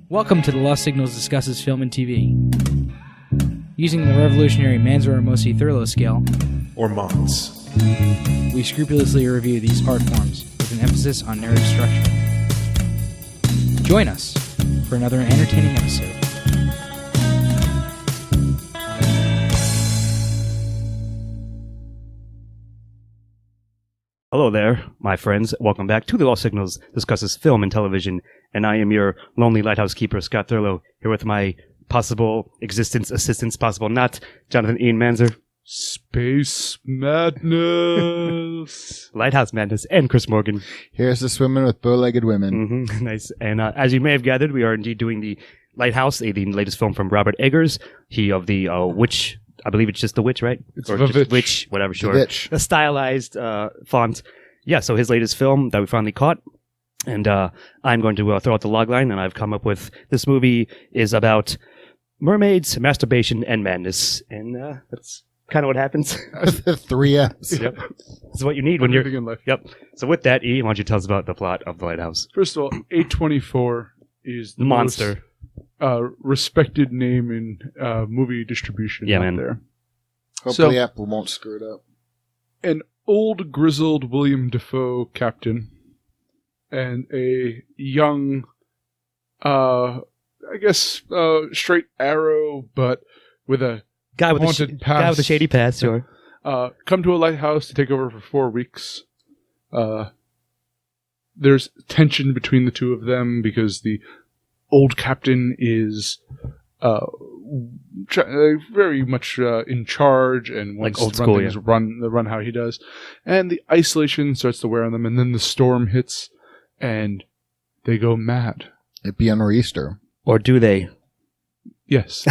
Welcome to The Lost Signals discusses film and TV. Using the revolutionary Manzur-Ramosi-Thurlow scale, or MONS, we scrupulously review these art forms with an emphasis on narrative structure. Join us for another entertaining episode. Hello there, my friends. Welcome back to The Lost Signals discusses film and television, and I am your lonely lighthouse keeper, Scott Thurlow, here with my possible existence assistants, possible not, Jonathan Ian Manzer. Space Madness, Lighthouse Madness, and Chris Morgan. Here's the swimming with bow-legged women. Mm-hmm. Nice. And as you may have gathered, we are indeed doing the Lighthouse, the latest film from Robert Eggers. He of the Witch, I believe it's just The Witch, right? It's or The just Witch. Witch, whatever, sure. The Witch. The stylized font. Yeah, so his latest film that we finally caught. And I'm going to throw out the logline, and I've come up with this movie is about mermaids, masturbation, and madness. And that's kind of what happens. 3 F's. Yep. This is what you need when you're... Everything in life. Yep. So with that, E, why don't you tell us about the plot of The Lighthouse? First of all, A24 is the Monster. most respected name in movie distribution Yeah, out man. there. Hopefully Apple won't screw it up. An old grizzled William Dafoe captain and a young, straight arrow, but with a Guy with haunted a past. shady past, sure. Come to a lighthouse to take over for 4 weeks. There's tension between the two of them because the old captain is very much in charge and wants Like old to run school, things, yeah. run how he does. And the isolation starts to wear on them, and then the storm hits, and they go mad. It'd be on Easter. Or do they? Yes.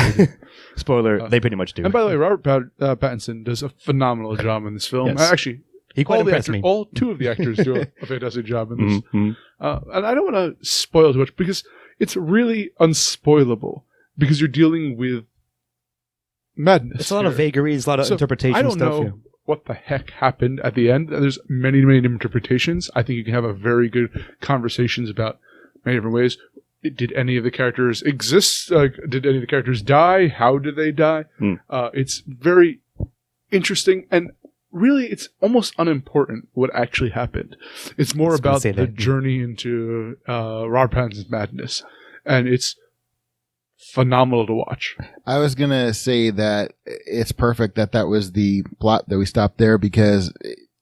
Spoiler, they pretty much do. And by the way, Robert Pattinson does a phenomenal job in this film. Yes. Actually, He quite all the impressed actors, me. all 2 of the actors do a fantastic job in this. Mm-hmm. And I don't want to spoil too much because it's really unspoilable because you're dealing with madness. It's a lot of here. vagaries, a lot of So, interpretation I don't stuff. know what the heck happened at the end. There's many, many different interpretations. I think you can have a very good conversations about many different ways. Did any of the characters exist? Did any of the characters die? How did they die? It's very interesting, and really, it's almost unimportant what actually happened. It's more I was gonna about say the that. journey into Robert Pattinson's madness, and it's phenomenal to watch. I was going to say that it's perfect that was the plot that we stopped there because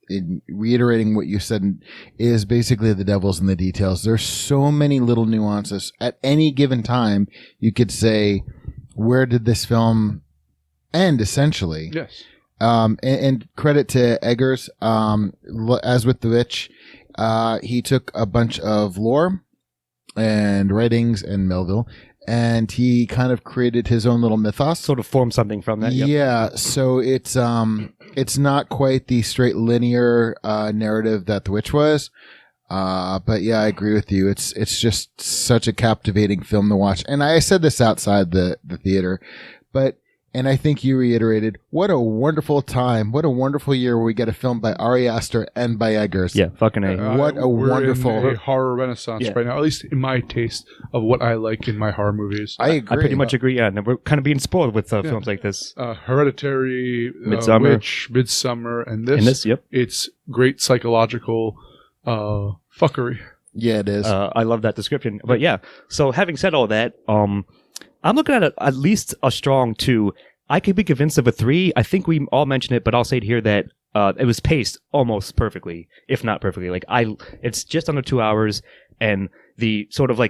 in reiterating what you said is basically the devil's in the details. There's so many little nuances. At any given time, you could say, where did this film end, essentially? Yes. And credit to Eggers, as with The Witch, he took a bunch of lore and writings and Melville, and he kind of created his own little mythos. Sort of form something from that. Yep. Yeah, so it's not quite the straight linear narrative that The Witch was. But yeah, I agree with you. It's just such a captivating film to watch. And I said this outside the theater, and I think you reiterated, what a wonderful time, what a wonderful year where we get a film by Ari Aster and by Eggers. Yeah, fucking A. What a we're wonderful- in a horror renaissance Yeah. right now, at least in my taste of what I like in my horror movies. I agree. I pretty much agree, yeah. And we're kind of being spoiled with films like this. Hereditary, Midsommar. Witch, Midsommar, and this. And this, yep. It's great psychological fuckery. Yeah, it is. I love that description. But yeah, so having said all that, I'm looking at at least a strong 2. I could be convinced of a 3. I think we all mentioned it, but I'll say it here that it was paced almost perfectly, if not perfectly. It's just under 2 hours, and the sort of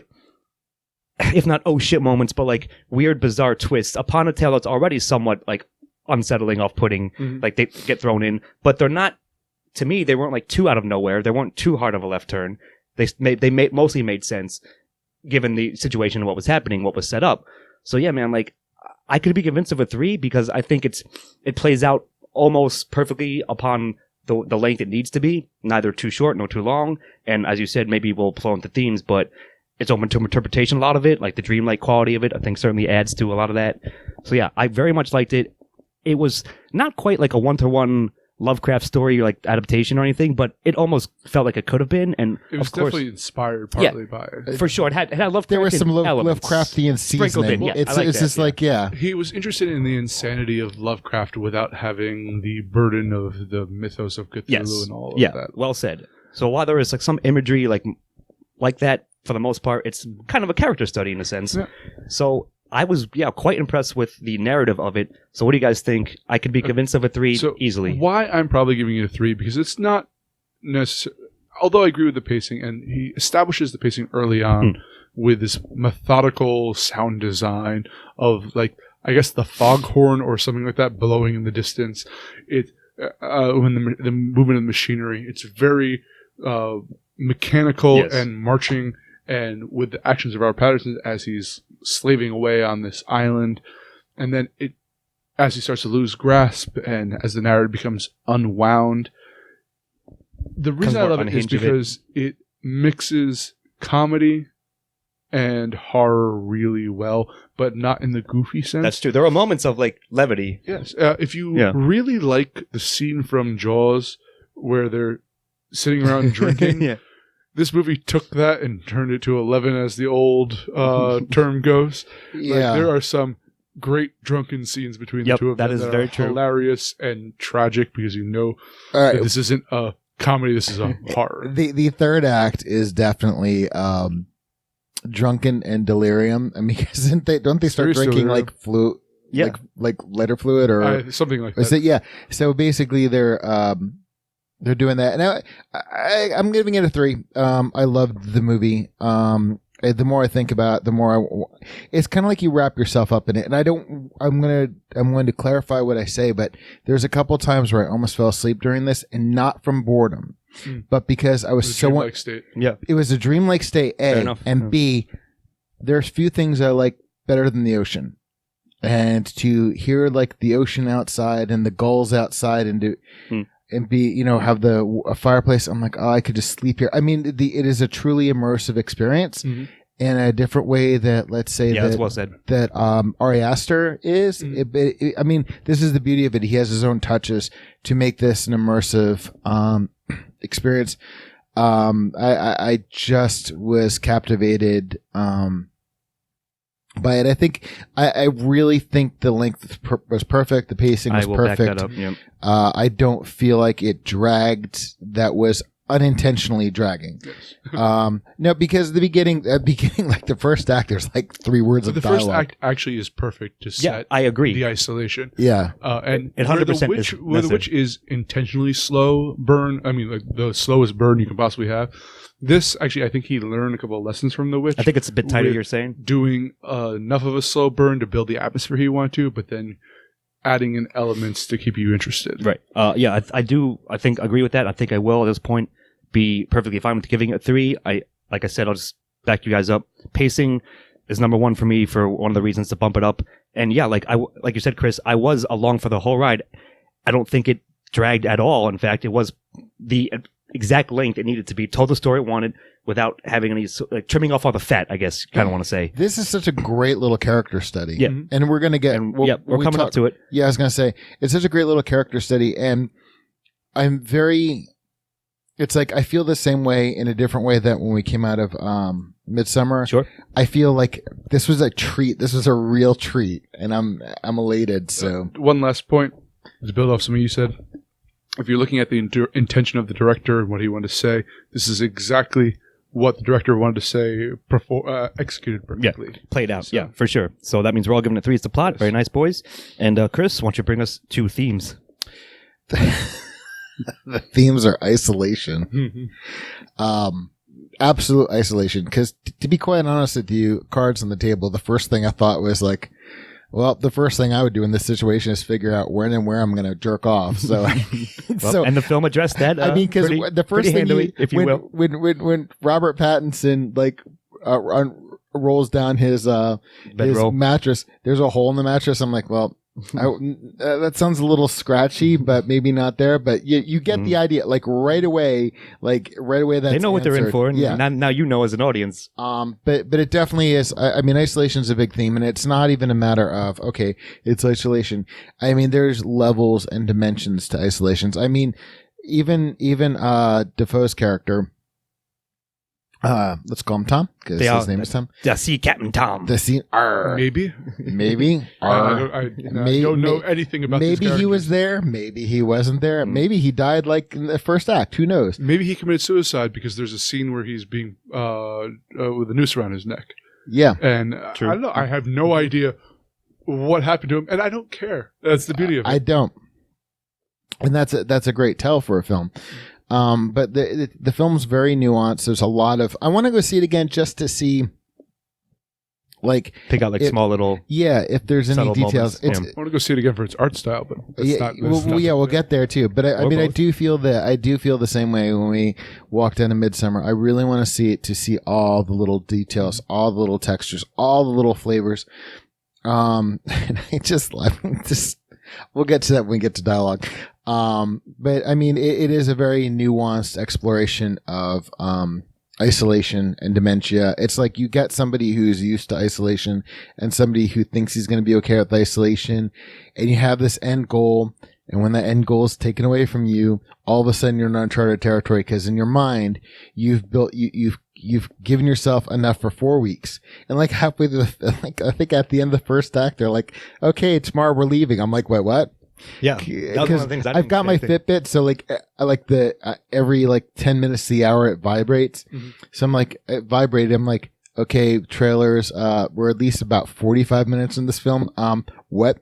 if not oh shit moments, but weird, bizarre twists upon a tale that's already somewhat unsettling, off-putting. Mhm. They get thrown in, but they're not. To me, they weren't too out of nowhere. They weren't too hard of a left turn. They mostly made sense given the situation and what was happening, what was set up. So yeah, man, I could be convinced of a 3 because I think it plays out almost perfectly upon the length it needs to be, neither too short nor too long. And as you said, maybe we'll flow into themes, but it's open to interpretation. A lot of it, the dreamlike quality of it, I think certainly adds to a lot of that. So yeah, I very much liked it. It was not quite like a one-to-one Lovecraft story like adaptation or anything, but it almost felt like it could have been. And It was of course, definitely inspired partly by it. for sure, it had Lovecraft. There was some elements Lovecraftian sprinkled seasoning. in. Yeah, It's I like it's that, just like He was interested in the insanity of Lovecraft without having the burden of the mythos of Cthulhu yes, and all of yeah, that. well said. So while there is like some imagery like that, for the most part, it's kind of a character study in a sense. Yeah. So I was quite impressed with the narrative of it. So what do you guys think? I could be convinced of a 3 easily. Why I'm probably giving it a 3, because it's not necessarily, although I agree with the pacing, and he establishes the pacing early on with this methodical sound design of, like, I guess the foghorn or something like that blowing in the distance. It when the movement of the machinery, it's very mechanical Yes. and marching, and with the actions of Robert Pattinson as he's slaving away on this island, and then as he starts to lose grasp and as the narrative becomes unwound. The reason I love it is because it mixes comedy and horror really well, but not in the goofy sense. That's true. There are moments of like levity. Yes. If you really like the scene from Jaws where they're sitting around drinking, this movie took that and turned it to 11, as the old term goes. Yeah. Like, there are some great drunken scenes between the two of them that is that very are true. hilarious and tragic, because you know All right. that this isn't a comedy, this is a horror. The third act is definitely drunken and delirium. I mean, don't they start Serious drinking delirium. like fluid, like lighter fluid or Something like is that. it? Yeah. So basically, they're doing that, and I'm giving it a 3. I loved the movie. The more I think about it, the more it's kind of like you wrap yourself up in it. And I'm going to clarify what I say, but there's a couple times where I almost fell asleep during this, and not from boredom, but because I was so state. Yeah. It was a dreamlike state, A, Fair enough. and B, there's few things I like better than the ocean. And to hear like the ocean outside and the gulls outside and be, have a fireplace. I'm like, oh, I could just sleep here. I mean, it is a truly immersive experience in a different way that, let's say, that's well said. that Ari Aster is. I mean, this is the beauty of it. He has his own touches to make this an immersive experience. I just was captivated by it. I think I really think the length was perfect. The pacing was perfect. Back that up. Yeah. I don't feel like it dragged. That was unintentionally dragging. Yes. No, because the beginning, like the first act, there's like 3 words of The dialogue. first act actually is perfect to set I agree. the isolation. Yeah. And It 100% where the is witch is intentionally slow burn, I mean, like the slowest burn you can possibly have. This, actually, I think he learned a couple of lessons from the witch. I think it's a bit tighter, with you're saying? doing enough of a slow burn to build the atmosphere he wanted to, but then adding in elements to keep you interested. Right. Yeah, I do, I think, agree with that. I think I will, at this point, be perfectly fine with giving it a 3. Like I said, I'll just back you guys up. Pacing is number 1 for me for one of the reasons to bump it up. And yeah, like you said, Chris, I was along for the whole ride. I don't think it dragged at all. In fact, it was the exact length it needed to be. Told the story it wanted without having any, like, trimming off all the fat, I guess, kind of want to say. This is such a great little character study. Yeah. And we're going to get... We're coming up to it. Yeah, I was going to say, it's such a great little character study, and I'm very... It's like I feel the same way in a different way that when we came out of Midsummer. Sure. I feel like this was a treat. This was a real treat, and I'm elated. So One last point to build off something you said. If you're looking at the intention of the director and what he wanted to say, this is exactly what the director wanted to say, executed perfectly. Played out. So- Yeah, for sure. So that means we're all giving it 3 as the plot. Very nice, boys. And Chris, why don't you bring us 2 themes? the themes are isolation. Absolute isolation. Because to be quite honest with you, cards on the table, the first thing I thought was like, well, the first thing I would do in this situation is figure out when and where I'm going to jerk off. So, And the film addressed that. I mean, because the first thing handily, if you will. when Robert Pattinson rolls down his Bedroll. mattress, there's a hole in the mattress. I'm like, well, That sounds a little scratchy, but maybe not there. But you get the idea, like right away. That's they know what they're in for, and yeah. now you know as an audience. But it definitely is. I mean, isolation is a big theme, and it's not even a matter of okay, it's isolation. I mean, there's levels and dimensions to isolations. I mean, even Dafoe's character. Let's call him Tom because his name is Tom. The Sea Captain Tom. The sea. Maybe. I don't know anything about. Maybe he was there. Maybe he wasn't there. Maybe he died like in the first act. Who knows? Maybe he committed suicide because there's a scene where he's being with a noose around his neck. Yeah, and I don't know. I have no idea what happened to him, and I don't care. That's the beauty of it. I don't, and that's a great tell for a film. But the film's very nuanced. There's a lot of. I want to go see it again just to see, like, pick out like small little. Yeah, if there's any details. I want to go see it again for its art style, but we'll get there too. But I mean, both. I do feel the same way when we walked into Midsummer. I really want to see it to see all the little details, all the little textures, all the little flavors. And I just we'll get to that when we get to dialogue. But I mean, it is a very nuanced exploration of, isolation and dementia. It's like you get somebody who's used to isolation and somebody who thinks he's going to be okay with isolation, and you have this end goal. And when that end goal is taken away from you, all of a sudden you're in uncharted territory because in your mind, you've given yourself enough for 4 weeks. And like halfway through I think at the end of the first act, they're like, okay, tomorrow we're leaving. I'm like, wait, what? Yeah, that was one of the things I've got my Fitbit, so like I like the every like 10 minutes to the hour it vibrates. Mm-hmm. So I'm like, it vibrated. I'm like, okay, trailers. We're at least about 45 minutes in this film. What?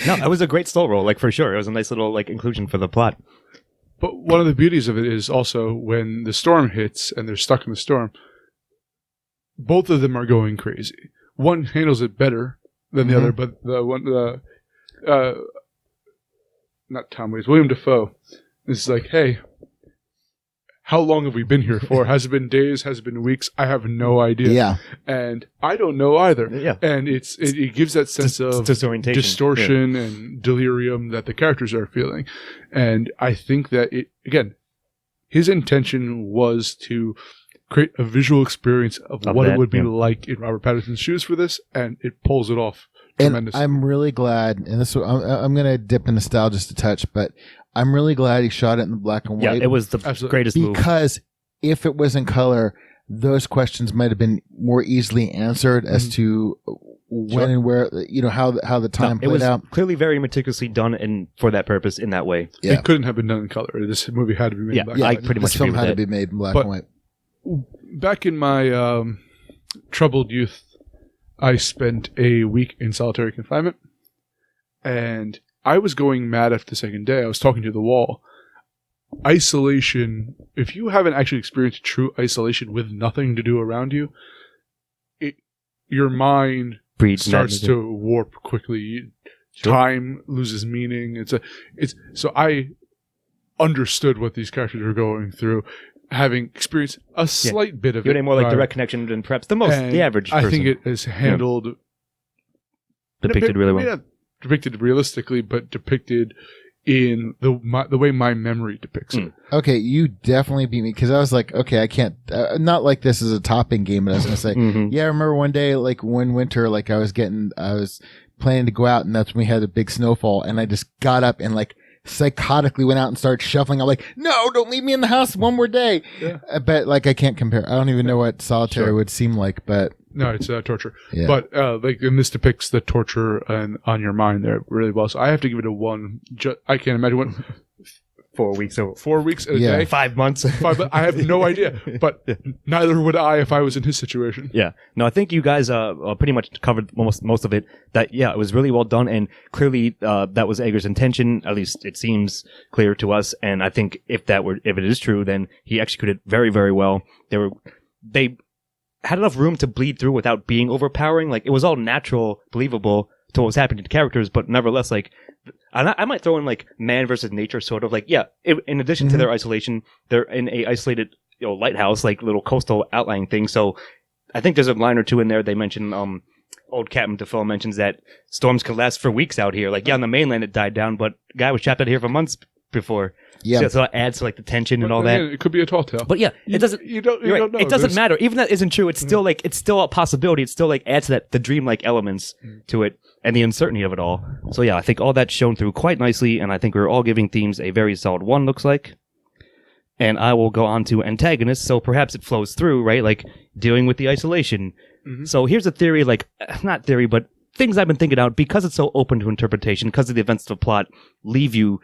No, that was a great slow roll, like for sure. It was a nice little like inclusion for the plot. But one of the beauties of it is also when the storm hits and they're stuck in the storm, both of them are going crazy. One handles it better than the other, but not Tom Waits, William Dafoe is like, hey, how long have we been here for? Has it been days? Has it been weeks? I have no idea. Yeah. And I don't know either. Yeah. And it gives that sense of distortion and delirium that the characters are feeling. And I think that his intention was to create a visual experience of what it would be like in Robert Pattinson's shoes for this, and it pulls it off tremendously. And I'm really glad, and I'm going to dip in nostalgia just a touch, but I'm really glad he shot it in the black and white. Yeah, it was the greatest move. Because if it was in color, those questions might have been more easily answered as to when and where, how the time played out. It was clearly very meticulously done and for that purpose in that way. Yeah. It couldn't have been done in color. This movie had to be made in black and white. I pretty much agree with that. This film had to be made in black and white. Back in my troubled youth, I spent a week in solitary confinement, and I was going mad after the second day. I was talking to the wall. Isolation, if you haven't actually experienced true isolation with nothing to do around you, your mind starts to warp quickly. Sure. Time loses meaning. So I understood what these characters were going through, having experienced a slight bit of it. You're more like direct connection than perhaps the average person. I think it is handled... Depicted really well. Not depicted realistically, but depicted in the way my memory depicts it. Okay, you definitely beat me, because I was like, okay, I can't... not like this is a topping game, but I was going to say, yeah, I remember one day, like one winter, like I was planning to go out, and that's when we had a big snowfall, and I just got up and like psychotically went out and started shuffling. I'm like, no, don't leave me in the house one more day. Yeah. But like, I can't compare. I don't even know what solitary would seem like, but no, it's torture. Yeah. But and this depicts the torture on your mind there really well. So I have to give it a 1. I can't imagine what 4 weeks or 4 weeks a day, 5 months. I have no idea, but neither would I if I was in his situation. Yeah, no, I think you guys pretty much covered most of it. That it was really well done, and clearly that was Eggers' intention. At least it seems clear to us. And I think if it is true, then he executed very, very well. They had enough room to bleed through without being overpowering. Like, it was all natural, believable to what was happening to characters, but nevertheless, like, I might throw in like man versus nature, sort of like, in addition to their isolation, they're in a isolated lighthouse, like little coastal outlying thing. So I think there's a line or two in there. They mention old Captain Dafoe mentions that storms could last for weeks out here. Like, yeah, on the mainland it died down, but the guy was trapped out here for months before. Yeah. So it adds to like the tension and all Again, that. it could be a tall tale. But yeah, it doesn't. You don't You're right. know. It doesn't matter. Even that isn't true. It's still like it's still a possibility. It still like adds to that the dreamlike elements to it and the uncertainty of it all. So yeah, I think all that's shown through quite nicely, and I think we're all giving themes a very solid 1. Looks like. And I will go on to antagonists. So perhaps it flows through, right? Like dealing with the isolation. Mm-hmm. So here's a theory, like not theory, but things I've been thinking out because it's so open to interpretation, because of the events of the plot, leave you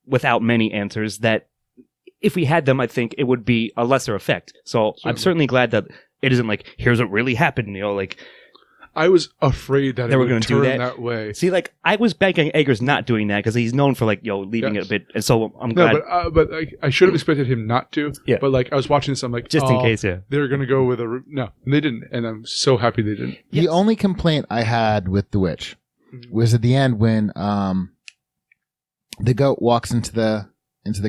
without many answers that. If we had them, I think it would be a lesser effect. So I'm certainly glad that it isn't like, here's what really happened, like... I was afraid that They it were would gonna do turn that. that way. See, like, I was banking Eggers not doing that because he's known for, like, leaving it a bit. And so I'm glad... No, but like, I should have expected him not to. Yeah. But like, I was watching this, I'm like, Just in case, yeah. They're going to go with a... No, and they didn't. And I'm so happy they didn't. The only complaint I had with The Witch was at the end when the goat walks into the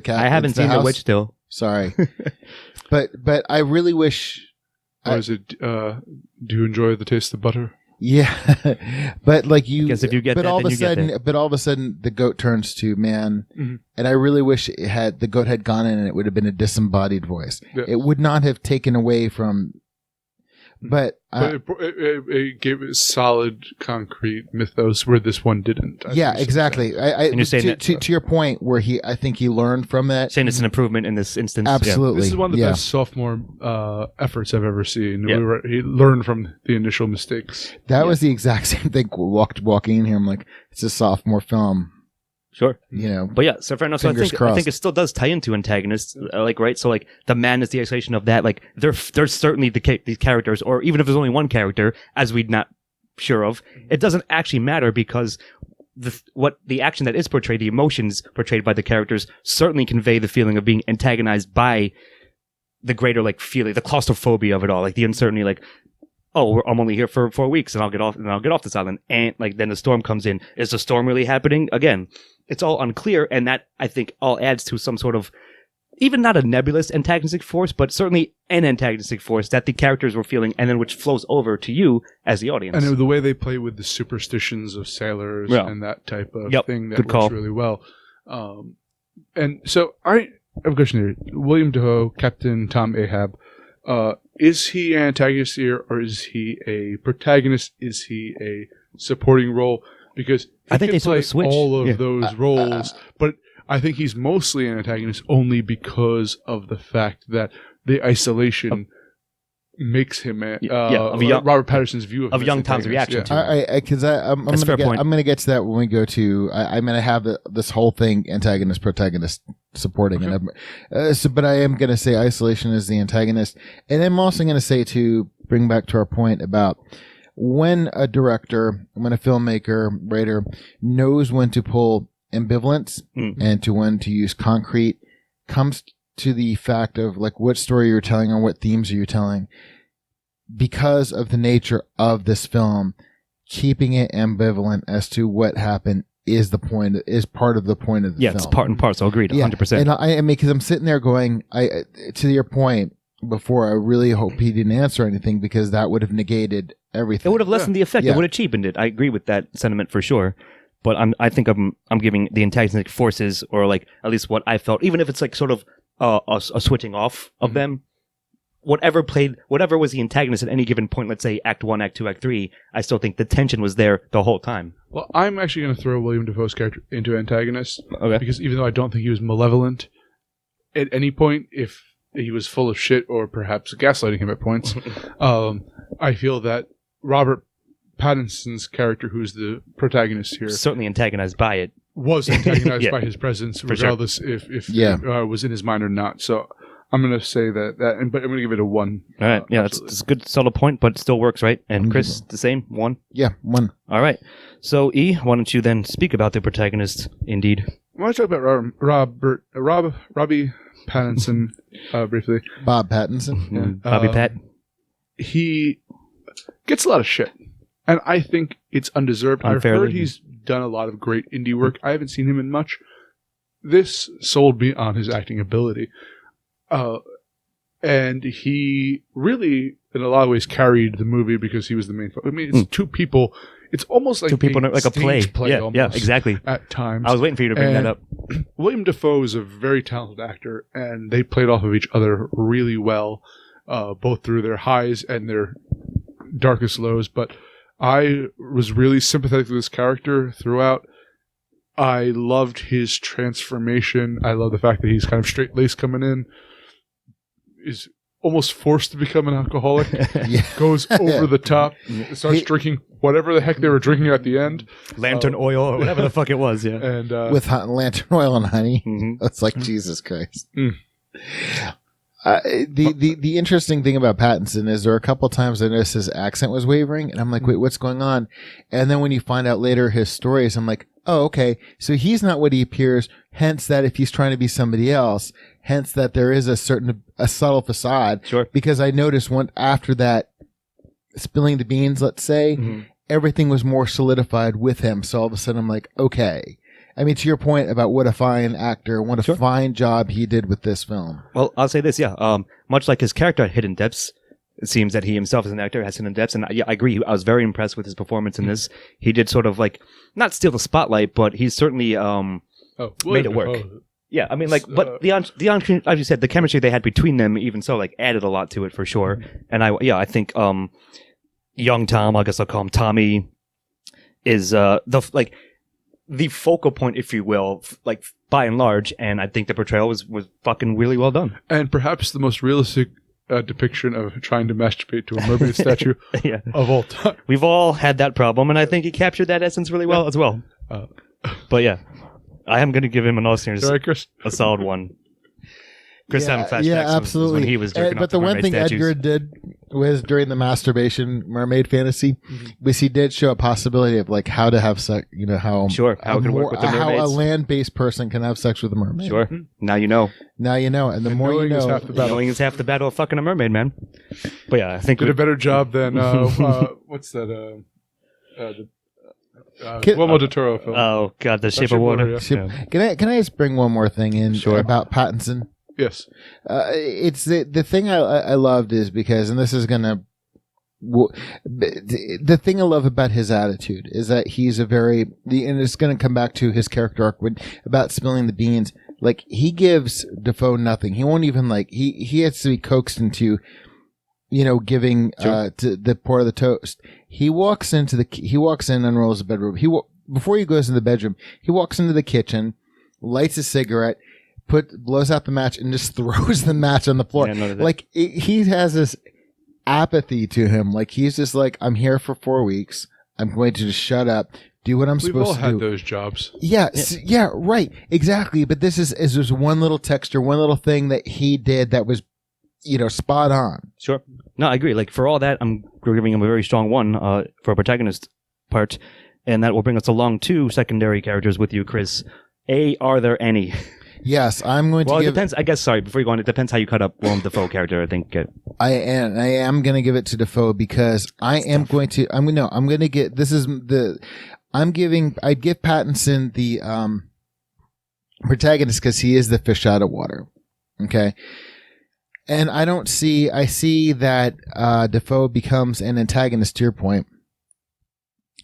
cat. I haven't seen The Witch still. Sorry, but I really wish. Or is it, do you enjoy the taste of butter? Yeah, but like you, Because if you get but that, all then of a you get sudden, that. but all of a sudden, the goat turns to man, Mm-hmm. and I really wish the goat had gone in and it would have been a disembodied voice. Yeah. It would not have taken away from. But it gave it solid, concrete mythos where this one didn't. I yeah, think. exactly. And you're saying to your point, where I think he learned from that. Saying it's an improvement in this instance. Yeah. Absolutely, This is one of the yeah. best sophomore efforts I've ever seen. Yeah. He learned from the initial mistakes. That was the exact same thing. Walking in here, I'm like, it's a sophomore film, Sure. But yeah, so fair enough. So I Fingers think crossed. it still does tie into antagonists, like right. So like the man is the isolation of that. Like there's certainly these characters, or even if there's only one character, as we're not sure of, it doesn't actually matter because the action that is portrayed, the emotions portrayed by the characters, certainly convey the feeling of being antagonized by the greater like feeling, the claustrophobia of it all, like the uncertainty, like. Oh, I'm only here for 4 weeks, and I'll get off this island. And like then the storm comes in. Is the storm really happening? Again, it's all unclear, and that I think all adds to some sort of, even not a nebulous antagonistic force, but certainly an antagonistic force that the characters were feeling, and then which flows over to you as the audience. And the way they play with the superstitions of sailors and that type of thing, that Good works call. really well. And so I have a question here. William Dafoe, Captain Tom Ahab, is he an antagonist here, or is he a protagonist? Is he a supporting role? Because I think can they sort play of switch. all of Yeah. those roles, but I think he's mostly an antagonist only because of the fact that the isolation makes him Robert Patterson's view of young Tom's reaction to it. Because I'm That's a fair point. going to get to that when we go to. I'm going to have this whole thing: antagonist, protagonist, supporting, but I am going to say isolation is the antagonist, and I'm also going to say, to bring back to our point about when a director, when a filmmaker, writer knows when to pull ambivalence and to when to use concrete, comes to the fact of like what story you're telling or what themes are you telling. Because of the nature of this film, keeping it ambivalent as to what happened is part of the point of the film. Yeah, it's part and parcel. Agreed, 100%. And I mean, because I'm sitting there going, to your point before, I really hope he didn't answer anything, because that would have negated everything. It would have lessened the effect. Yeah. It would have cheapened it. I agree with that sentiment for sure. But I think I'm giving the antagonistic forces, or like at least what I felt, even if it's like sort of a switching off of them. Whatever was the antagonist at any given point, let's say Act 1, Act 2, Act 3, I still think the tension was there the whole time. Well, I'm actually going to throw William Dafoe's character into antagonist. Okay. Because even though I don't think he was malevolent at any point, if he was full of shit or perhaps gaslighting him at points, I feel that Robert Pattinson's character, who's the protagonist here, Certainly antagonized by it. was antagonized Yeah. by his presence, For regardless if it was in his mind or not. So I'm going to say but I'm going to give it a 1. All right. Yeah, absolutely. that's a good solid point, but it still works, right? And Chris, the same? 1? Yeah, 1. All right. So, E, why don't you then speak about the protagonist, indeed? I want to talk about Robbie Pattinson briefly. Bob Pattinson. Bobby Pat? He gets a lot of shit, and I think it's undeserved. Unfairly. I've heard he's done a lot of great indie work. I haven't seen him in much. This sold me on his acting ability. And he really in a lot of ways carried the movie because he was the main. I mean, it's two people. It's almost like Two people like a play. Yeah, almost, exactly. At times, I was waiting for you to bring that up. William Dafoe is a very talented actor, and they played off of each other really well, both through their highs and their darkest lows. But I was really sympathetic to this character throughout. I loved his transformation. I love the fact that he's kind of straight-laced coming in. Is almost forced to become an alcoholic. Goes over the top. Starts drinking whatever the heck they were drinking at the end. Lantern oil or whatever the fuck it was, yeah. And with lantern oil and honey. Mhm. It's like, Jesus Christ. Mm. The interesting thing about Pattinson is there are a couple times I noticed his accent was wavering, and I'm like, wait, what's going on? And then when you find out later his stories, I'm like, oh, okay, so he's not what he appears, hence that if he's trying to be somebody else, hence that there is a subtle facade. Sure. Because I noticed after that spilling the beans, let's say, everything was more solidified with him. So all of a sudden I'm like, okay. I mean, to your point about what a fine actor, what a fine job he did with this film. Well, I'll say this, yeah. Much like his character had hidden depths, it seems that he himself as an actor has hidden depths. And yeah, I agree. I was very impressed with his performance in this. He did sort of like, not steal the spotlight, but he certainly made it work. Yeah, I mean, like, but as you said, the chemistry they had between them, even so, like, added a lot to it for sure. And I think young Tom, I guess I'll call him Tommy, is the focal point, if you will, like by and large, and I think the portrayal was fucking really well done. And perhaps the most realistic depiction of trying to masturbate to a mermaid statue of all time. We've all had that problem, and I think he captured that essence really well as well. But yeah, I am going to give him an Chris, a solid one. Chris having flashbacks absolutely. when he was jerking off but the one thing statues. Edgar did was during the masturbation mermaid fantasy was he did show a possibility of like how to have sex, how it could work with the mermaids. How a land-based person can have sex with a mermaid. Sure. Now you know. And the more you know, knowing is half the battle of fucking a mermaid, man. But yeah, I think did a better job than what's that? Guillermo del Toro film. Oh God, The Shape of Water. Yeah. Can I just bring one more thing in about Pattinson? Yes. It's the thing I loved is because, and this is gonna, the thing I love about his attitude is that he's and it's gonna come back to his character arc about spilling the beans. Like he gives Dafoe nothing. He won't even he has to be coaxed into, giving to the pour of the toast. He walks in, unrolls the bedroom. Before he goes in the bedroom, he walks into the kitchen, lights a cigarette, blows out the match and just throws the match on the floor. He has this apathy to him. Like he's just like, I'm here for 4 weeks. I'm going to just shut up, do what I'm supposed to do. We've all had those jobs. Yeah, right. Exactly. But this is just one little texture, one little thing that he did that was, spot on. Sure. No, I agree. Like for all that, we're giving him a very strong one for a protagonist part. And that will bring us along to secondary characters with you, Chris. Are there any? Yes, I'm going to Well, it depends. I guess, sorry, before you go on, it depends how you cut up Willem Dafoe character, I think. I am going to give it to Dafoe because I'd give Pattinson the protagonist because he is the fish out of water. Okay. And I see that Dafoe becomes an antagonist to your point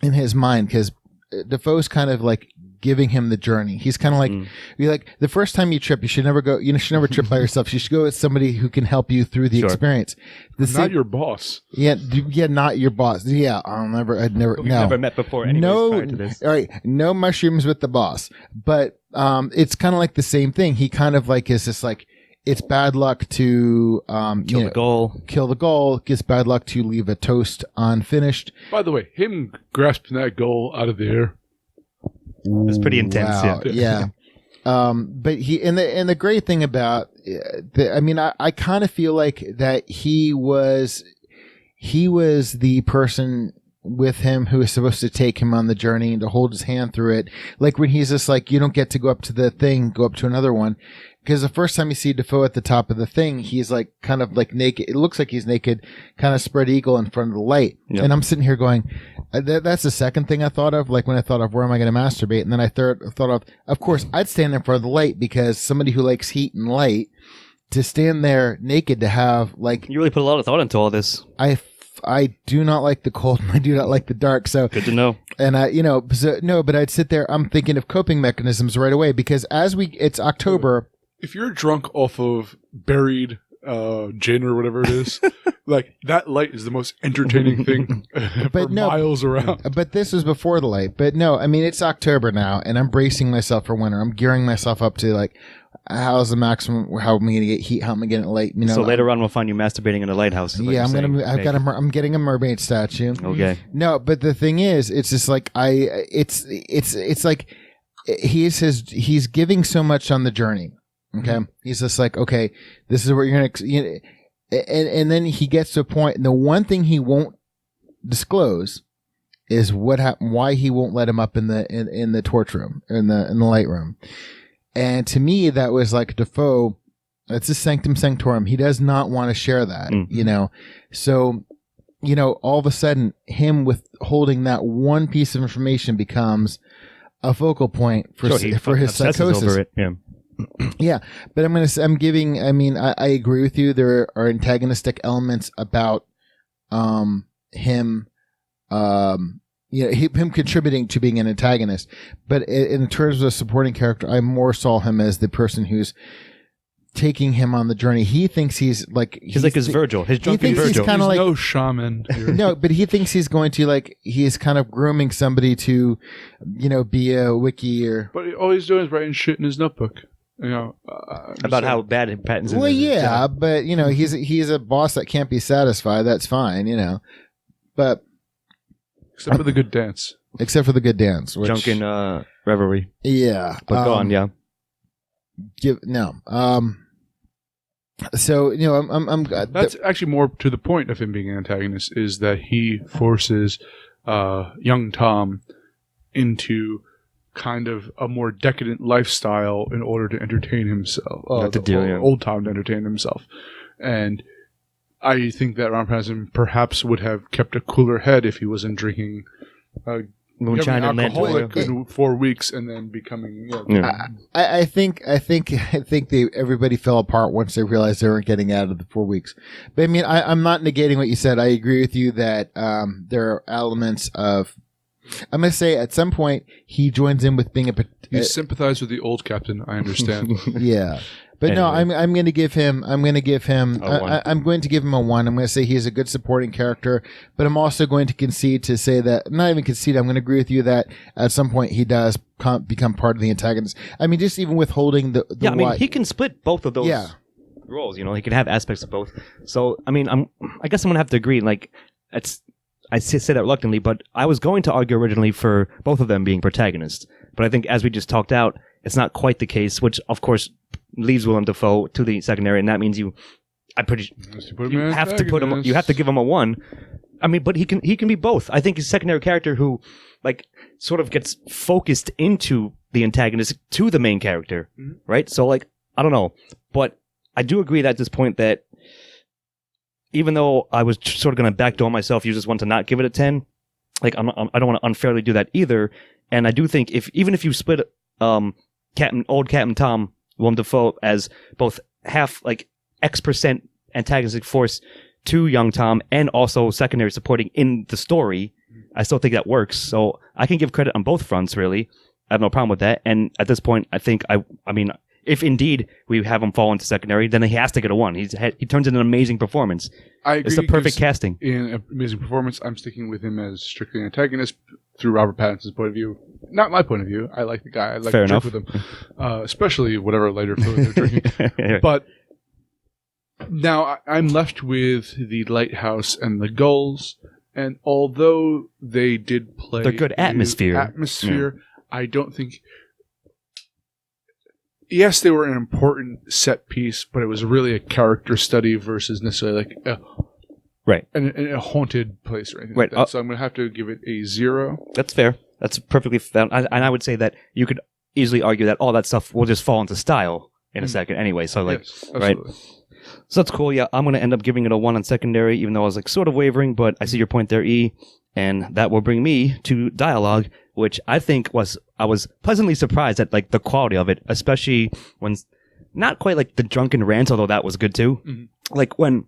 in his mind because Dafoe's kind of like giving him the journey. He's kind of like, you're like, the first time you trip, you should never trip by yourself. You should go with somebody who can help you through the experience. Not your boss. Yeah, not your boss. Yeah, I'd never met before anyways prior to this. All right, no mushrooms with the boss. But it's kind of like the same thing. He kind of like is just like, it's bad luck to kill the goal. It's bad luck to leave a toast unfinished. By the way, him grasping that goal out of the air. It's pretty intense. Wow. Yeah. But the great thing about, I kind of feel like that he was the person with him who is supposed to take him on the journey and to hold his hand through it. Like when he's just like, you don't get to go up to the thing, go up to another one. Because the first time you see Dafoe at the top of the thing, he's like kind of like naked. It looks like he's naked, kind of spread eagle in front of the light. Yep. And I'm sitting here going, that's the second thing I thought of. Like when I thought of where am I going to masturbate? And then I thought of course, I'd stand in front of the light because somebody who likes heat and light, to stand there naked, to have like You really put a lot of thought into all this. I do not like the cold and I do not like the dark. So Good to know. and but I'd sit there. I'm thinking of coping mechanisms right away because it's October. If you're drunk off of buried gin or whatever it is, like that light is the most entertaining thing for miles around. But this was before the light. But no, I mean, it's October now and I'm bracing myself for winter. I'm gearing myself up to like, how's the maximum? How am I going to get heat? How am I getting light? So later on, we'll find you masturbating in a lighthouse. Yeah, I'm getting a mermaid statue. Okay. No, but the thing is, it's just like it's like he's giving so much on the journey. Okay, he's just like, okay, this is what you're gonna, and then he gets to a point, and the one thing he won't disclose is what happened, why he won't let him up in the torch room, in the light room. And to me, that was like Dafoe. It's a sanctum sanctorum. He does not want to share that, So, all of a sudden, him holding that one piece of information becomes a focal point for his psychosis. Over it. Yeah. Yeah, but I agree with you. There are antagonistic elements about him. Him contributing to being an antagonist, but in terms of a supporting character, I more saw him as the person who's taking him on the journey. He thinks he's like his Virgil, his drunken Virgil. He's kind of like no shaman. No, but he thinks he's going to he's kind of grooming somebody to, be a wiki or. But all he's doing is writing shit in his notebook. About how bad Pattinson is. Well, yeah, but he's a boss that can't be satisfied. That's fine, but. Except for the good dance. Except for the good dance. Which, Drunken revelry. Yeah. But go on, yeah. So, I'm That's actually more to the point of him being an antagonist, is that he forces young Tom into kind of a more decadent lifestyle in order to entertain himself. Old Tom to entertain himself. And I think that Ron Pattinson perhaps would have kept a cooler head if he wasn't drinking moonshine and alcoholic in 4 weeks and then becoming. I think everybody fell apart once they realized they weren't getting out of the 4 weeks. But I mean, I'm not negating what you said. I agree with you that there are elements of. I'm going to say at some point he joins in with being you sympathize with the old captain. I understand. Yeah. But anyway. No, I'm going to give him a 1. I'm going to give him a 1. I'm going to say he's a good supporting character, but I'm also going to concede to say that, not even concede, I'm going to agree with you that at some point he does become part of the antagonist. I mean, just even withholding the yeah, I mean, he can split both of those roles, he can have aspects of both. So, I mean, I guess I'm going to have to agree, I say that reluctantly, but I was going to argue originally for both of them being protagonists. But I think as we just talked out, it's not quite the case, which of course leaves Willem Dafoe to the secondary, and that means you have to give him a 1. I mean, but he can be both. I think he's a secondary character who, sort of gets focused into the antagonist to the main character, right? So, I don't know, but I do agree that at this point that even though I was sort of going to backdoor myself, use this one to not give it a 10, I don't want to unfairly do that either. And I do think even if you split old Captain Tom, Willem Dafoe, as both half X% antagonistic force to young Tom and also secondary supporting in the story, I still think that works. So I can give credit on both fronts, really. I have no problem with that. And at this point, I think I mean, if indeed we have him fall into secondary, then he has to get a 1. He turns in an amazing performance. I agree. It's the perfect casting. In an amazing performance, I'm sticking with him as strictly an antagonist through Robert Pattinson's point of view. Not my point of view. I like the guy. I like to drink with him. Especially whatever lighter fluid they're drinking. But now I'm left with the Lighthouse and the Gulls. And although they did play... They're good atmosphere. I don't think... Yes, they were an important set piece, but it was really a character study versus necessarily a haunted place or anything like that. So I'm going to have to give it a 0. That's fair. That's perfectly fair. And I would say that you could easily argue that all that stuff will just fall into style in a second anyway. So yes, right? So that's cool. Yeah, I'm going to end up giving it a 1 on secondary, even though I was sort of wavering, but I see your point there, E. And that will bring me to dialogue, which I think I was pleasantly surprised at the quality of it, especially when not quite like the drunken rant, although that was good too. Mm-hmm. Like when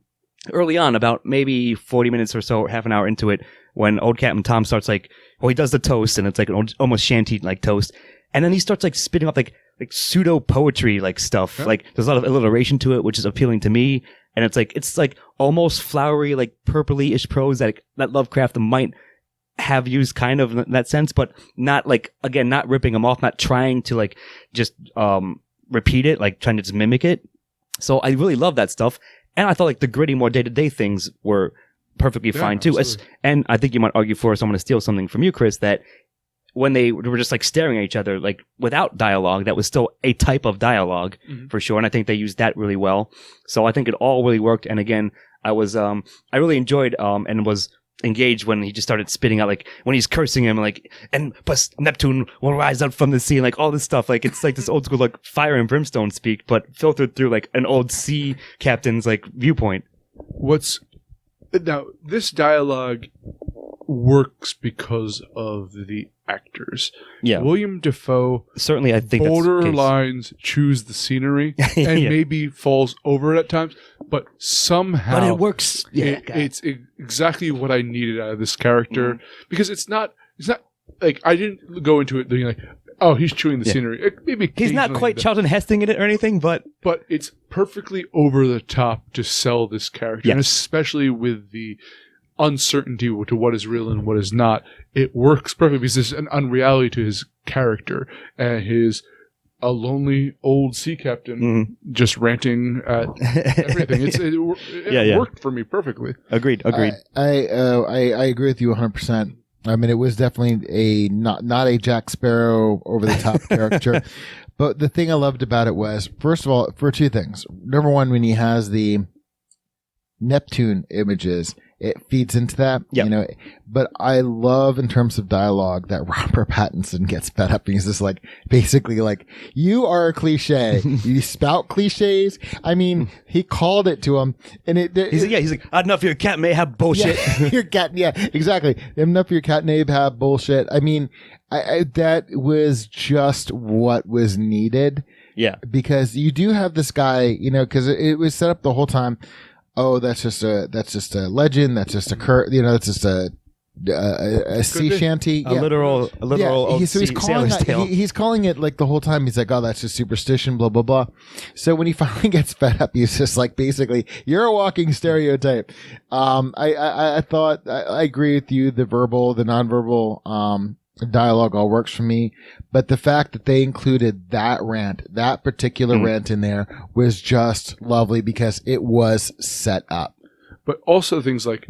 early on, about maybe 40 minutes or so, half an hour into it, when old Captain Tom starts like, well, he does the toast, and it's like an old, almost shanty like toast, and then he starts like spitting off like pseudo poetry like stuff. Yeah. Like there's a lot of alliteration to it, which is appealing to me, and it's like almost flowery, like purpley-ish prose that Lovecraft might have used kind of in that sense, but not like, again, not ripping him off, not trying to like just repeat it, like trying to just mimic it. So I really love that stuff, and I thought like the gritty, more day-to-day things were perfectly fine too. And I think you might argue for someone to steal something from you, Chris, that when they were just like staring at each other, like without dialogue, that was still a type of dialogue for sure. And I think they used that really well. So I think it all really worked. And again, I really enjoyed, and was engaged when he just started spitting out, like when he's cursing him, like, and plus Neptune will rise up from the sea, and like all this stuff. Like it's like this old school, like fire and brimstone speak, but filtered through like an old sea captain's like viewpoint. Now, this dialogue works because of the actors. Yeah. William Dafoe Certainly, I think that's the case. borderlines choose the scenery and Yeah. maybe falls over it at times, but somehow But it works. Yeah, it's exactly what I needed out of this character, because it's not like I didn't go into it thinking like, oh, he's chewing the scenery. Maybe he's not occasionally quite Charlton Hesting in it or anything, but it's perfectly over the top to sell this character, and especially with the uncertainty to what is real and what is not. It works perfectly because there's an unreality to his character, and a lonely old sea captain just ranting at everything. It worked for me perfectly. Agreed. I agree with you 100%. I mean, it was definitely not a Jack Sparrow over the top character. But the thing I loved about it was, first of all, for two things. Number one, when he has the Neptune images, it feeds into that, you know. But I love, in terms of dialogue, that Robert Pattinson gets fed up and he's just like, basically like, you are a cliche. You spout cliches. I mean, he called it to him, and he's like, enough of your cat may have bullshit. Yeah, your cat, yeah, exactly. Enough of your cat may have bullshit. I mean, I that was just what was needed. Yeah, because you do have this guy, you know, because it was set up the whole time. Oh, that's just a legend. That's just that's just a sea shanty. A literal old so he's calling it like the whole time. He's like, oh, that's just superstition, blah, blah, blah. So when he finally gets fed up, he's just like, basically, you're a walking stereotype. I thought, I agree with you. The verbal, the nonverbal, dialogue all works for me, but the fact that they included that particular rant in there was just lovely because it was set up. But also things like,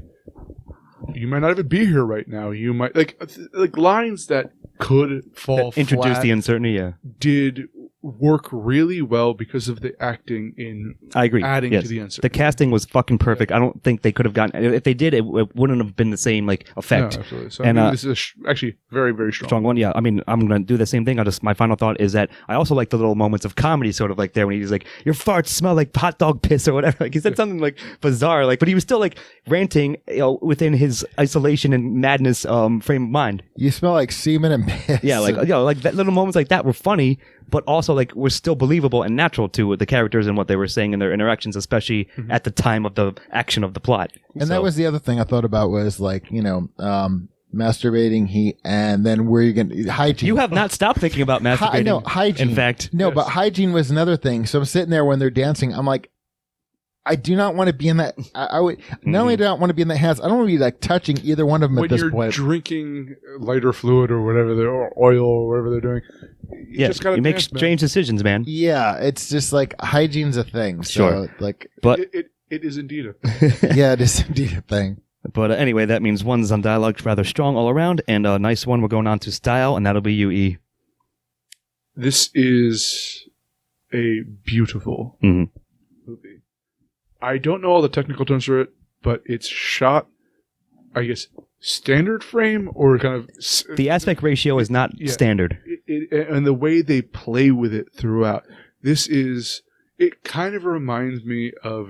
you might not even be here right now. You might like lines that could fall that introduce flat the uncertainty. did work really well because of the acting in I agree. adding to the uncertainty. The casting was fucking perfect. I don't think they could have gotten, if they did, it wouldn't have been the same like effect. No, absolutely. So And, I mean, this is actually very, very strong. One. Yeah, I mean, I'm going to do the same thing. My final thought is that I also like the little moments of comedy, sort of like there when he's like, your farts smell like hot dog piss or whatever. Like he said something like bizarre, like, but he was still like ranting, within his isolation and madness frame of mind. You smell like semen and piss. Yeah, like like that little moments like that were funny, but also like were still believable and natural to the characters and what they were saying in their interactions, especially at the time of the action of the plot. And that was the other thing I thought about was like, masturbating, and then where you going to hygiene. You have not stopped thinking about masturbating. No, hygiene. In fact, no, but hygiene was another thing. So I'm sitting there when they're dancing. I'm like, I do not want to be in that. I would not only do I not want to be in that hands. I don't want to be like touching either one of them at this point. When you're drinking lighter fluid or whatever, or oil or whatever they're doing, you make strange decisions, man. Yeah, it's just like hygiene's a thing. So, like, but it is indeed a thing. Yeah, it is indeed a thing. But anyway, that means one's on dialogue rather strong all around, and a nice one. We're going on to style, and that'll be you, E. This is a beautiful movie. I don't know all the technical terms for it, but it's shot, I guess, standard frame or kind of... The aspect ratio is not standard. And the way they play with it throughout. This is... It kind of reminds me of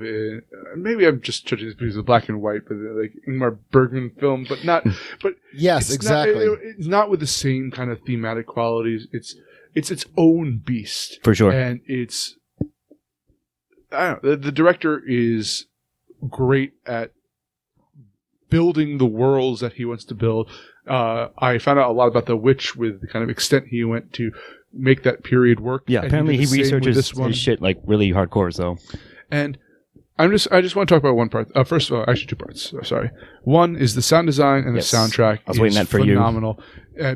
maybe I'm just judging this because it's black and white, but like Ingmar Bergman film, but not. But yes, exactly. It's not with the same kind of thematic qualities. It's its own beast for sure, and it's I don't know, the director is great at building the worlds that he wants to build. I found out a lot about The Witch with the kind of extent he went to make that period work. Yeah, and apparently he did the same with researches this one. his shit like really hardcore. So, And I just want to talk about one part. First of all, actually 2 parts. Sorry. One is the sound design and Yes. the soundtrack. I was waiting that for you. Phenomenal,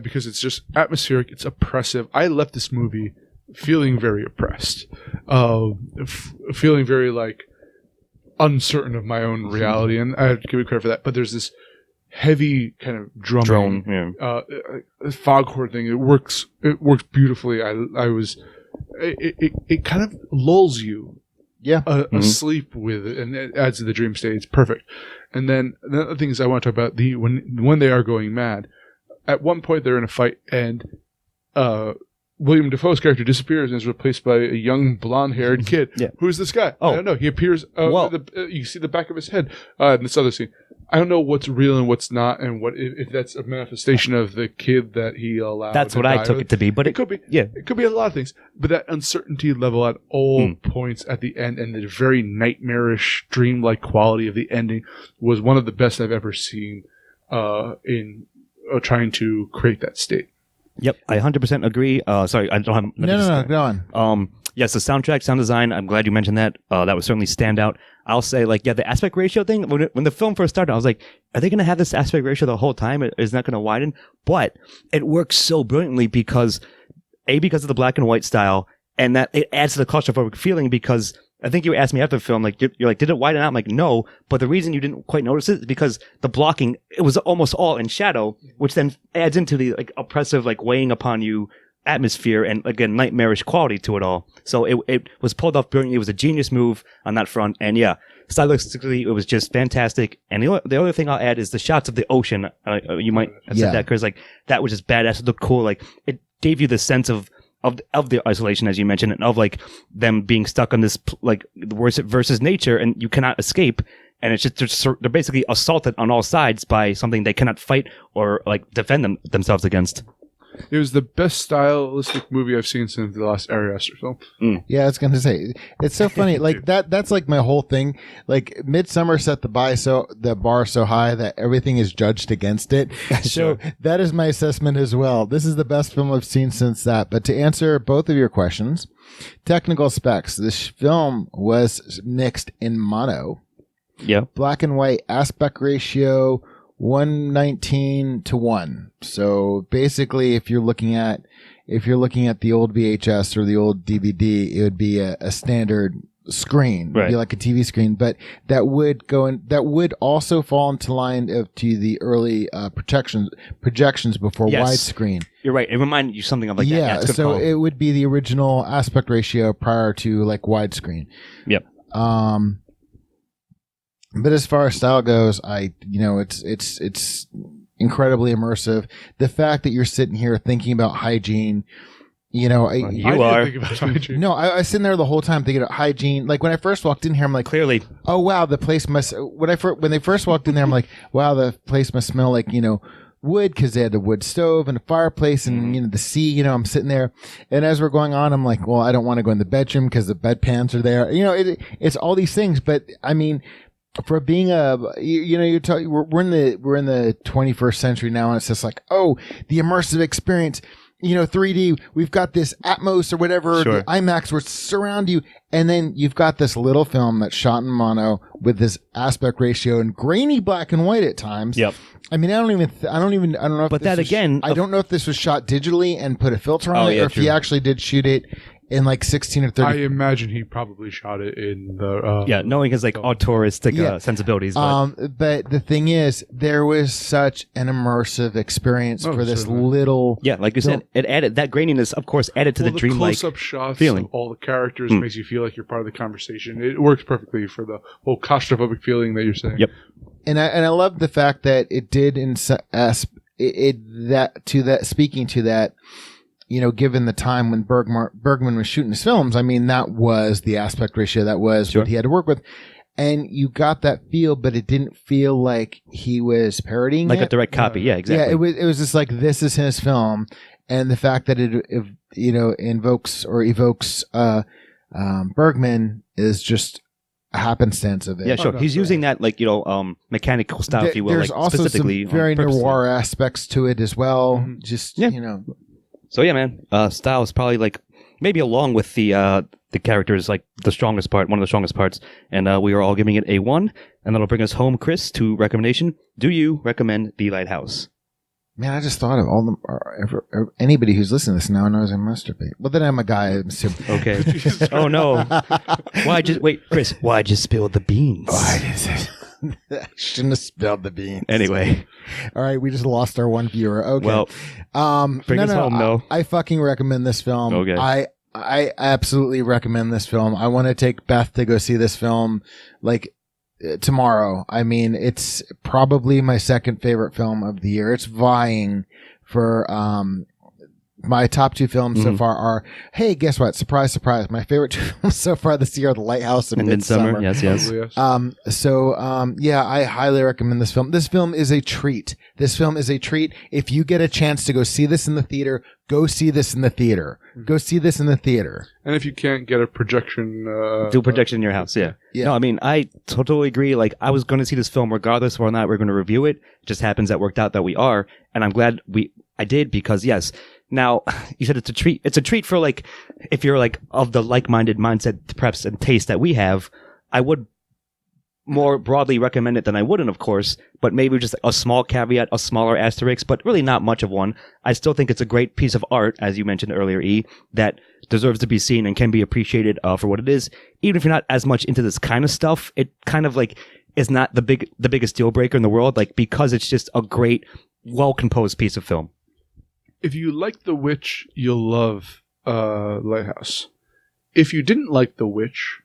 because it's just atmospheric. It's oppressive. I left this movie feeling very oppressed, feeling very like uncertain of my own reality, and I have to give you credit for that. But there's this heavy kind of drumming, foghorn thing. It works beautifully. It kind of lulls you. Yeah. Asleep with it, and it adds to the dream state. It's perfect. And then the other things I want to talk about, when they are going mad. At one point, they're in a fight, and William Dafoe's character disappears and is replaced by a young blonde-haired kid. Yeah. Who's this guy? Oh. I don't know. He appears. Well- You see the back of his head in this other scene. I don't know what's real and what's not, and what if that's a manifestation of the kid that he allowed. that's to what I die took with. it to be. But It could be. Yeah. It could be a lot of things. But that uncertainty level at all points at the end, and the very nightmarish, dreamlike quality of the ending was one of the best I've ever seen in trying to create that state. Yep, I 100% agree. Sorry, I don't have. No, go on. Yes, the soundtrack, sound design. I'm glad you mentioned that. That would certainly stand out. I'll say, like, yeah, the aspect ratio thing. When the film first started, I was like, are they going to have this aspect ratio the whole time? It's not going to widen, but it works so brilliantly because of the black and white style, and that it adds to the claustrophobic feeling. Because I think you asked me after the film, like, you're like, did it widen out? I'm like, no, but the reason you didn't quite notice it is because the blocking, it was almost all in shadow, which then adds into the like oppressive, like weighing upon you atmosphere and again nightmarish quality to it all. So it was pulled off brilliantly. It was a genius move on that front, and yeah, stylistically it was just fantastic. And the other thing I'll add is the shots of the ocean. You might have said that because like that was just badass. It looked cool. Like it gave you the sense of the isolation, as you mentioned, and of like them being stuck on this like versus nature, and you cannot escape. And it's just they're basically assaulted on all sides by something they cannot fight or like defend themselves against. It was the best stylistic movie I've seen since the last Ari Aster film. Yeah, I was going to say, it's so funny. Like that's like my whole thing. Like Midsummer set the bar so high that everything is judged against it. So that is my assessment as well. This is the best film I've seen since that. But to answer both of your questions, technical specs, this film was mixed in mono. Yeah. Black and white aspect ratio 1:19:1. So basically, if you're looking at the old VHS or the old DVD, it would be a standard screen, right. It'd be like a TV screen. But that would also fall into line to the early projections before widescreen. You're right. It reminded you something of like that. Yeah, It's a good so call. it would be the original aspect ratio prior to like widescreen. Yep. But as far as style goes, it's incredibly immersive. The fact that you're sitting here thinking about hygiene, You I are. didn't think about hygiene. No, I was sitting there the whole time thinking about hygiene. Like when I first walked in here, I'm like, Clearly. oh wow, the place must. When they first walked in there, I'm like, wow, the place must smell like wood because they had the wood stove and a fireplace and the sea. I'm sitting there, and as we're going on, I'm like, well, I don't want to go in the bedroom because the bedpans are there. It's all these things, but I mean. For being we're in the 21st century now, and it's just like, oh, the immersive experience, 3D. We've got this Atmos or whatever, Sure. the IMAX, where it's surround you, and then you've got this little film that's shot in mono with this aspect ratio and grainy black and white at times. Yep. I mean, I don't know if. But that again, I don't know if this was shot digitally and put a filter on it, or if true. he actually did shoot it in like 16 or 30. I imagine he probably shot it in the knowing his like auteuristic sensibilities. But but the thing is, there was such an immersive experience for this certainly. little. yeah, like you said, it added that graininess, of course, added to the dreamlike. close-up shots feeling. of all the characters makes you feel like you're part of the conversation. It works perfectly for the whole claustrophobic feeling that you're saying. Yep. And I love the fact that it did speaking to that. Given the time when Bergman was shooting his films, I mean, that was the aspect ratio. That was what he had to work with. And you got that feel, but it didn't feel like he was parodying Like it. a direct copy. Yeah, exactly. Yeah, it was just like, this is his film. And the fact that it evokes Bergman is just a happenstance of it. Yeah, sure. no, He's sure. using that, like, mechanical style, if you will, There's like, also specifically some very purposely. noir aspects to it as well. Mhm. Just, Yeah. So yeah, man, style is probably like maybe along with the characters, like the strongest part, one of the strongest parts, and we are all giving it a 1, and that'll bring us home, Chris, to recommendation. Do you recommend The Lighthouse? Man, I just thought of all anybody who's listening to this now knows I masturbate. Well, then I'm a guy. I'm super. Okay. Oh no. Chris? Why'd you spill the beans? I shouldn't have spilled the beans. Anyway, All right, we just lost our one viewer. Okay. well, bring us home, though. I fucking recommend this film. Okay. I absolutely recommend this film. I want to take Beth to go see this film like tomorrow. I mean, it's probably my second favorite film of the year. It's vying for my top 2 films so far are, hey, guess what? Surprise, surprise. My favorite 2 films so far this year are The Lighthouse and Midsummer. Yes. Probably, yes. Yeah, I highly recommend this film. This film is a treat. If you get a chance to go see this in the theater, go see this in the theater. Go see this in the theater. And if you can't get a projection, Do projection in your house, yeah. Yeah. No, I mean, I totally agree. Like, I was going to see this film regardless of whether or not we're going to review it. It just happens that worked out that we are, and I'm glad I did because, yes. Now, you said it's a treat. It's a treat for, like, if you're, like, of the like-minded mindset, perhaps, and taste that we have, I would more broadly recommend it than I wouldn't, of course, but maybe just a small caveat, a smaller asterisk, but really not much of one. I still think it's a great piece of art, as you mentioned earlier, E, that deserves to be seen and can be appreciated for what it is. Even if you're not as much into this kind of stuff, it kind of, like, is not the biggest deal breaker in the world, like, because it's just a great, well-composed piece of film. If you like The Witch, you'll love Lighthouse. If you didn't like The Witch,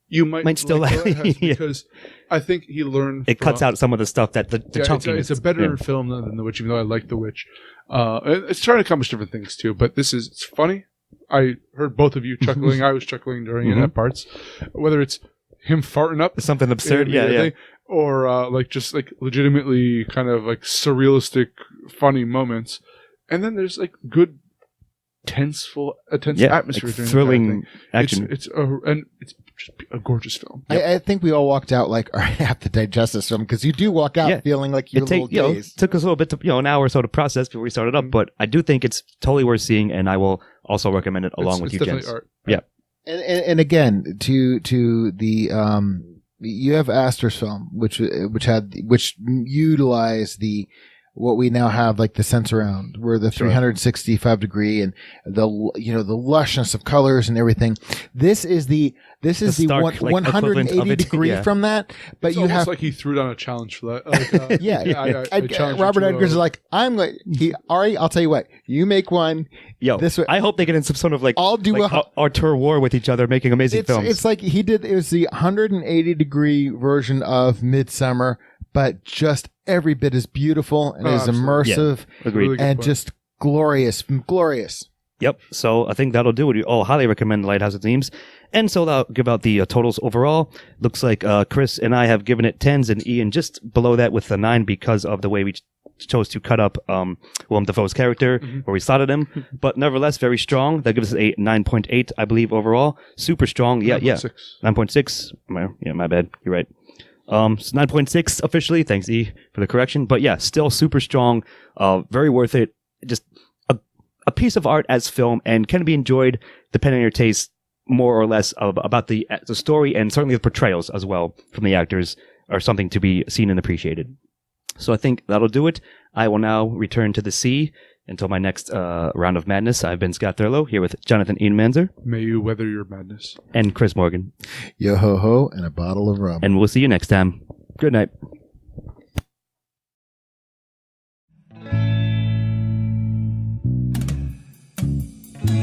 you might still like like- Lighthouse yeah. because I think he learned. It cuts out some of the stuff that the Yeah, chunkiness. it's a better yeah. film than The Witch, even though I like The Witch. It's trying to accomplish different things too, but it's funny. I heard both of you chuckling. I was chuckling during it at parts. Whether it's him farting up Something absurd, in yeah. thing, or like just like legitimately kind of like surrealistic, funny moments. And then there's like good, tense atmosphere, like during thrilling the action. It's just a gorgeous film. I think we all walked out like, all right, I have to digest this film because you do walk out feeling like you're a little dazed. Took us a little bit to, an hour or so to process before we started up, but I do think it's totally worth seeing, and I will also recommend it along with it's you, definitely gents. art. Yeah. And again, to the you have Astor's film, which utilized the what we now have, like the sense around, where the 365 degree and the lushness of colors and everything. This is the stark, 180 degree from that, but It's you almost have like he threw down a challenge for that. Like, I challenge you Robert to, Edgers is like, Ari, I'll tell you what, you make one. Yo, This way- I hope they get in some sort of like I'll do Artur war with each other, making amazing films. It's like he did. It was the 180 degree version of Midsummer, but just every bit as beautiful and as absolutely. immersive Agreed. Really good and point. just glorious. Yep. So I think that'll do it. I'll highly recommend Lighthouse, it seems. And so I'll give out the totals overall. Looks like Chris and I have given it 10s, and Ian just below that with a 9 because of the way we chose to cut up Willem Dafoe's character, where we slotted him. But nevertheless, very strong. That gives us a 9.8, I believe, overall. Super strong. Yeah. 9.6. My bad. You're right. So 9.6 officially. Thanks, E, for the correction. But yeah, still super strong. Very worth it. Just a piece of art as film, and can be enjoyed depending on your taste, more or less about the story, and certainly the portrayals as well from the actors are something to be seen and appreciated. So I think that'll do it. I will now return to the sea until my next round of madness. I've been Scott Thurlow, here with Jonathan Ian Manzer. May you weather your madness. And Chris Morgan. Yo ho ho, and a bottle of rum. And we'll see you next time. Good night.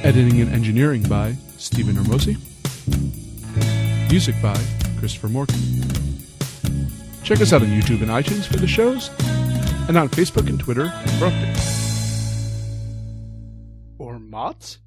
Editing and engineering by Stephen Hermosi. Music by Christopher Morgan. Check us out on YouTube and iTunes for the shows, and on Facebook and Twitter for updates. Or Mott's?